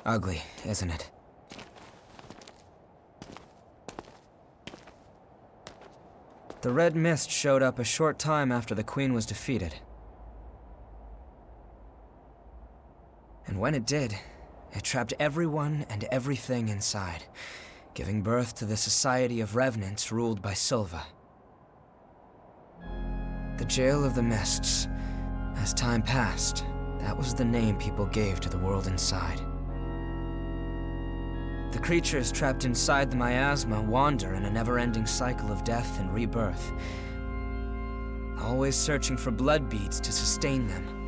Ugly, isn't it? The red mist showed up a short time after the Queen was defeated. And when it did, it trapped everyone and everything inside, giving birth to the Society of Revenants ruled by Silva. The Jail of the Mists. As time passed, that was the name people gave to the world inside. The creatures trapped inside the miasma wander in a never-ending cycle of death and rebirth, always searching for blood beads to sustain them.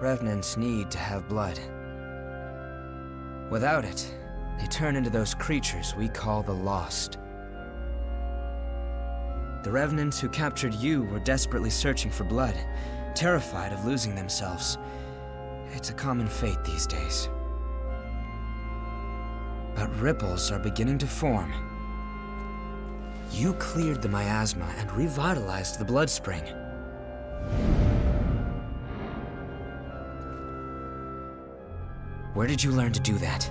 Revenants need to have blood. Without it, they turn into those creatures we call the Lost. The Revenants who captured you were desperately searching for blood, terrified of losing themselves. It's a common fate these days. But ripples are beginning to form. You cleared the miasma and revitalized the blood spring. Where did you learn to do that?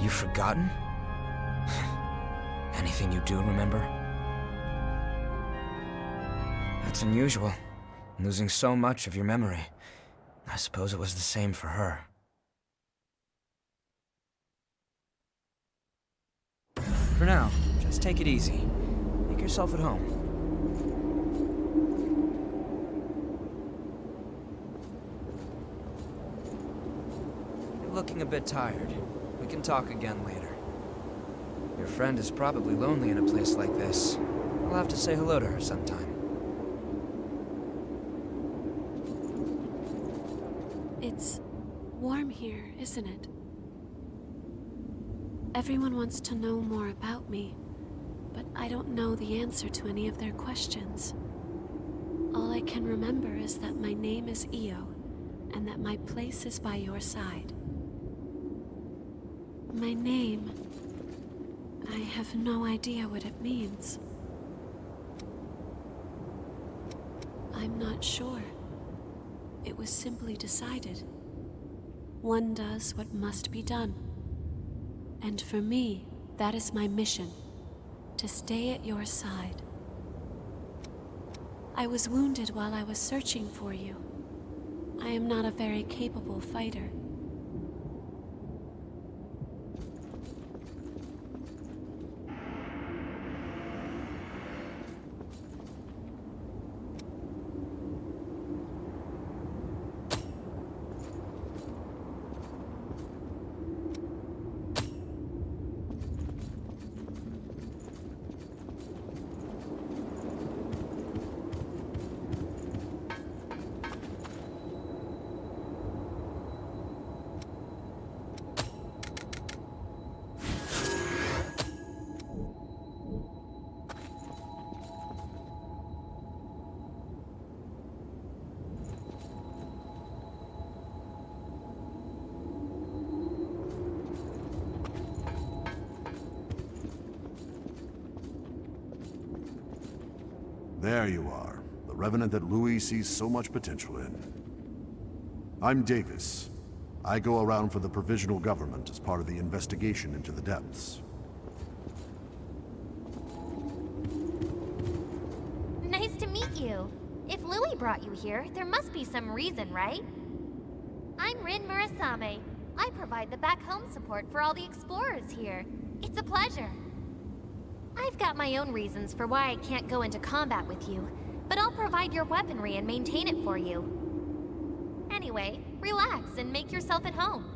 You've forgotten? Anything you do remember? That's unusual, losing so much of your memory. I suppose it was the same for her. For now, just take it easy. Make yourself at home. You're looking a bit tired. We can talk again later. Your friend is probably lonely in a place like this. I'll have to say hello to her sometime. It's warm here, isn't it? Everyone wants to know more about me, but I don't know the answer to any of their questions. All I can remember is that my name is Io, and that my place is by your side. My name... I have no idea what it means. I'm not sure. It was simply decided. One does what must be done. And for me, that is my mission. To stay at your side. I was wounded while I was searching for you. I am not a very capable fighter. There you are, the Revenant that Louis sees so much potential in. I'm Davis. I go around for the Provisional Government as part of the investigation into the depths. Nice to meet you. If Louis brought you here, there must be some reason, right? I'm Rin Murasame. I provide the back home support for all the explorers here. It's a pleasure. I've got my own reasons for why I can't go into combat with you, but I'll provide your weaponry and maintain it for you. Anyway, relax and make yourself at home.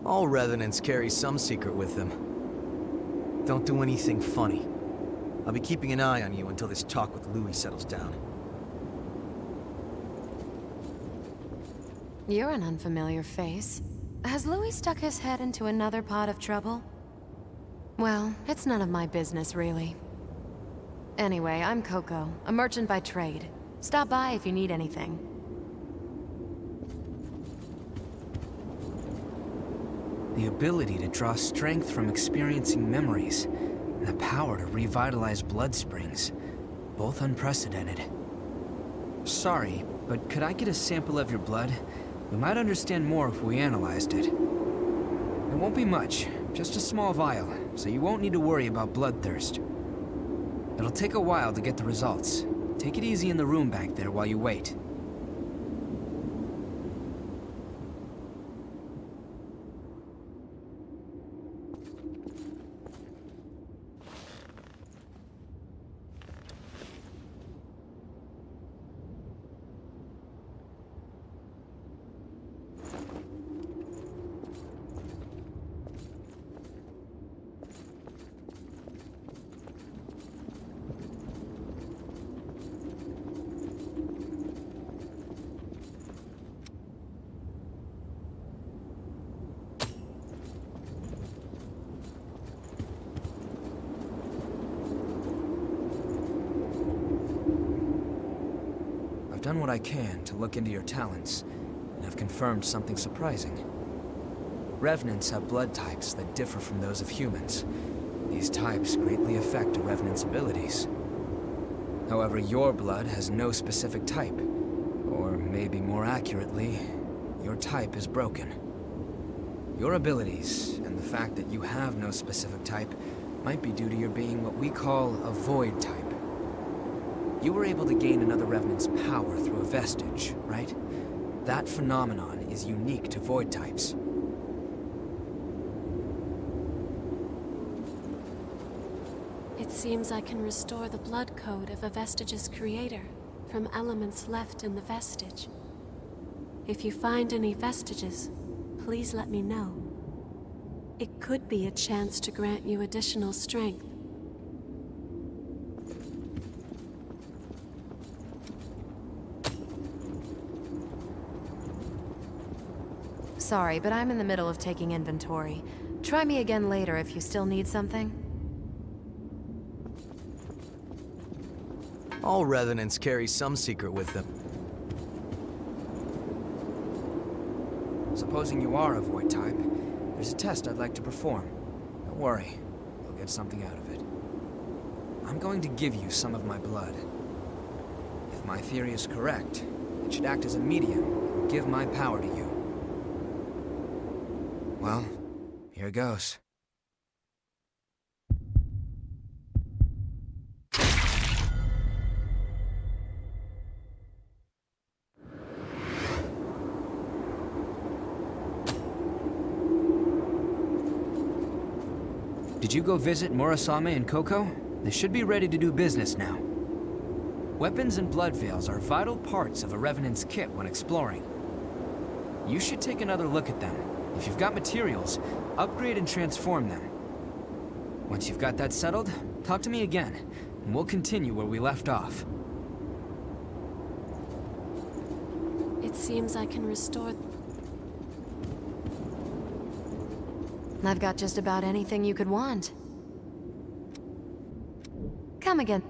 All Revenants carry some secret with them. Don't do anything funny. I'll be keeping an eye on you until this talk with Louis settles down. You're an unfamiliar face. Has Louis stuck his head into another pot of trouble? Well, it's none of my business, really. Anyway, I'm Coco, a merchant by trade. Stop by if you need anything. The ability to draw strength from experiencing memories. and the power to revitalize blood springs. Both unprecedented. Sorry, but could I get a sample of your blood? We might understand more if we analyzed it. It won't be much, just a small vial, so you won't need to worry about bloodthirst. It'll take a while to get the results. Take it easy in the room back there while you wait. I've done what I can to look into your talents, and have confirmed something surprising. Revenants have blood types that differ from those of humans. These types greatly affect a Revenant's abilities. However, your blood has no specific type. Or maybe more accurately, your type is broken. Your abilities, and the fact that you have no specific type, might be due to your being what we call a void type. You were able to gain another Revenant's power through a vestige, right? That phenomenon is unique to void types. It seems I can restore the blood code of a vestige's creator from elements left in the vestige. If you find any vestiges, please let me know. It could be a chance to grant you additional strength. Sorry, but I'm in the middle of taking inventory. Try me again later if you still need something. All Revenants carry some secret with them. Supposing you are a void type, there's a test I'd like to perform. Don't worry, you'll get something out of it. I'm going to give you some of my blood. If my theory is correct, it should act as a medium and give my power to you. Well, here goes. Did you go visit Murasame and Coco? They should be ready to do business now. Weapons and blood veils are vital parts of a Revenant's kit when exploring. You should take another look at them. If you've got materials, upgrade and transform them. Once you've got that settled, talk to me again, and we'll continue where we left off. It seems I can restore... I've got just about anything you could want. Come again.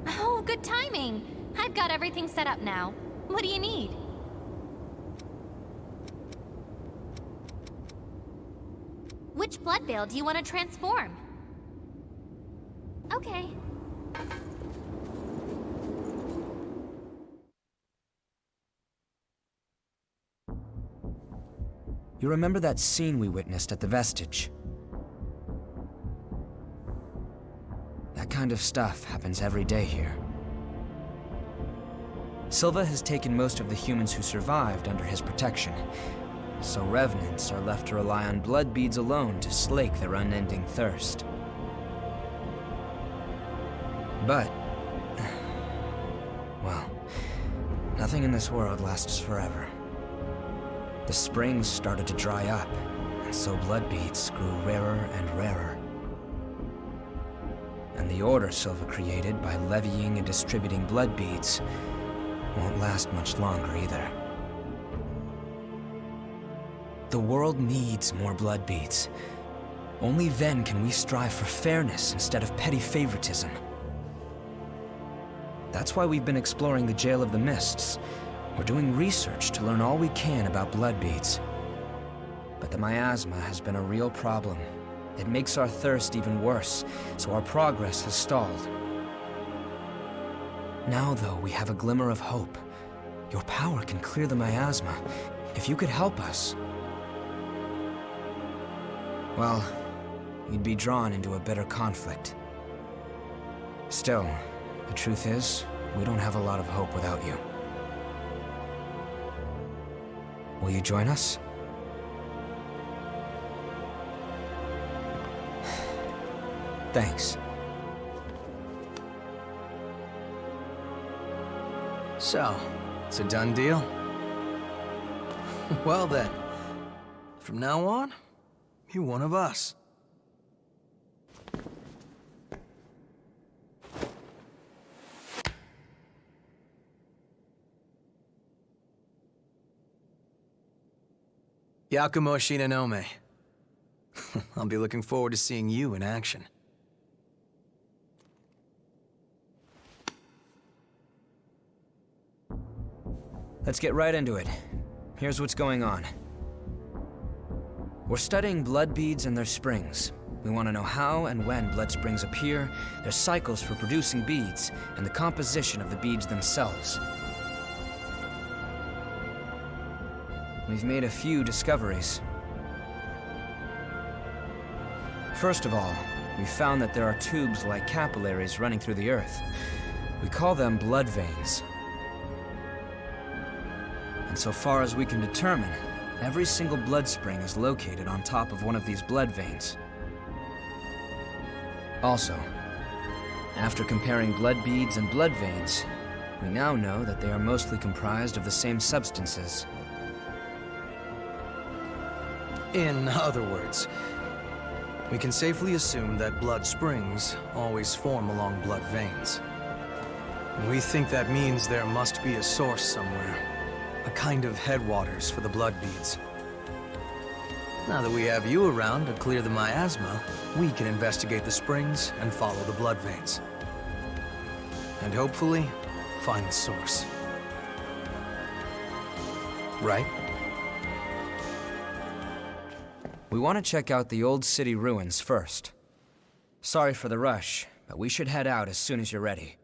Oh, good timing. I've got everything set up now. What do you need? Which blood veil do you want to transform? Okay. You remember that scene we witnessed at the Vestige? That kind of stuff happens every day here. Silva has taken most of the humans who survived under his protection, so Revenants are left to rely on blood beads alone to slake their unending thirst. But, well, nothing in this world lasts forever. The springs started to dry up, and so blood beads grew rarer and rarer. And the order Silva created by levying and distributing blood beads won't last much longer either. The world needs more blood beads. Only then can we strive for fairness instead of petty favoritism. That's why we've been exploring the Jail of the Mists. We're doing research to learn all we can about blood beads. But the miasma has been a real problem, It makes our thirst even worse, so our progress has stalled. Now, though, we have a glimmer of hope. Your power can clear the miasma. If you could help us... well, you'd be drawn into a bitter conflict. Still, the truth is, we don't have a lot of hope without you. Will you join us? Thanks. So, it's a done deal? Well then, from now on, you're one of us. Yakumo Shinonome. I'll be looking forward to seeing you in action. Let's get right into it. Here's what's going on. We're studying blood beads and their springs. We want to know how and when blood springs appear, their cycles for producing beads, and the composition of the beads themselves. We've made a few discoveries. First of all, we found that there are tubes like capillaries running through the earth. We call them blood veins. And so far as we can determine, every single blood spring is located on top of one of these blood veins. Also, after comparing blood beads and blood veins, we now know that they are mostly comprised of the same substances. In other words, we can safely assume that blood springs always form along blood veins. We think that means there must be a source somewhere, a kind of headwaters for the blood beads. Now that we have you around to clear the miasma, we can investigate the springs and follow the blood veins. And hopefully, find the source. Right? We want to check out the old city ruins first. Sorry for the rush, but we should head out as soon as you're ready.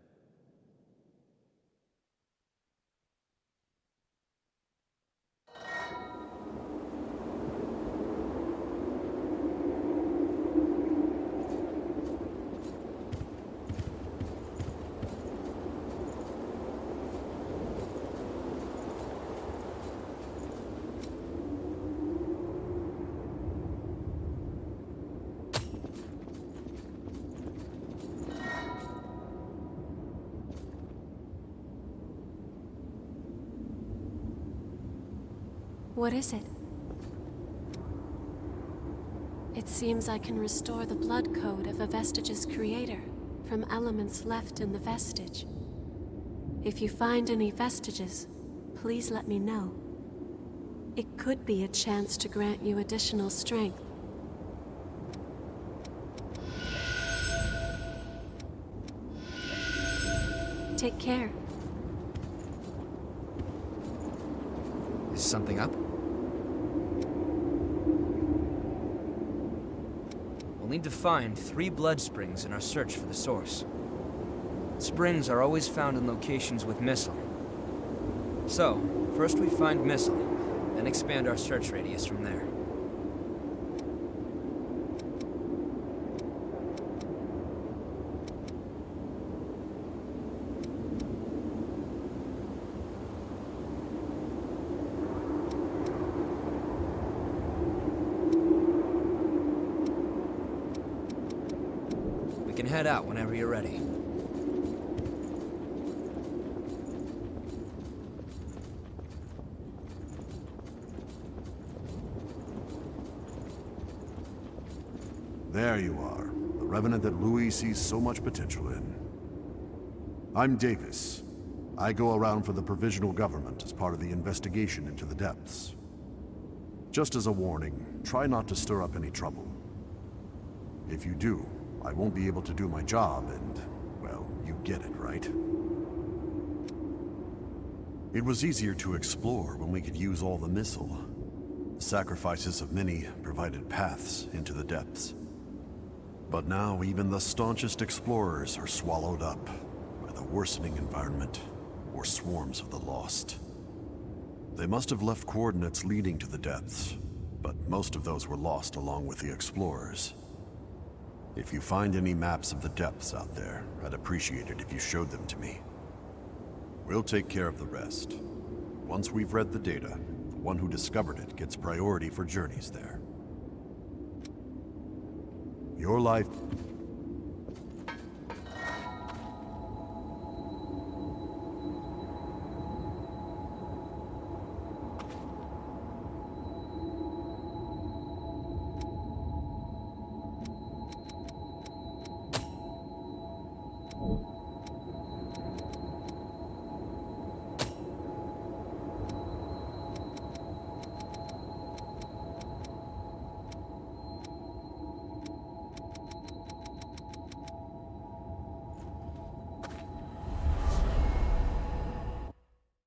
What is it? It seems I can restore the blood code of a vestige's creator from elements left in the vestige. If you find any vestiges, please let me know. It could be a chance to grant you additional strength. Take care. Is something up? We'll need to find 3 blood springs in our search for the source. Springs are always found in locations with missile. So, first we find missile, then expand our search radius from there. We can head out whenever you're ready. There you are, the revenant that Louis sees so much potential in. I'm Davis. I go around for the provisional government as part of the investigation into the depths. Just as a warning, try not to stir up any trouble. If you do, I won't be able to do my job and, well, you get it, right? It was easier to explore when we could use all the missile. The sacrifices of many provided paths into the depths. But now even the staunchest explorers are swallowed up by the worsening environment or swarms of the lost. They must have left coordinates leading to the depths, but most of those were lost along with the explorers. If you find any maps of the depths out there, I'd appreciate it if you showed them to me. We'll take care of the rest. Once we've read the data, the one who discovered it gets priority for journeys there. Your life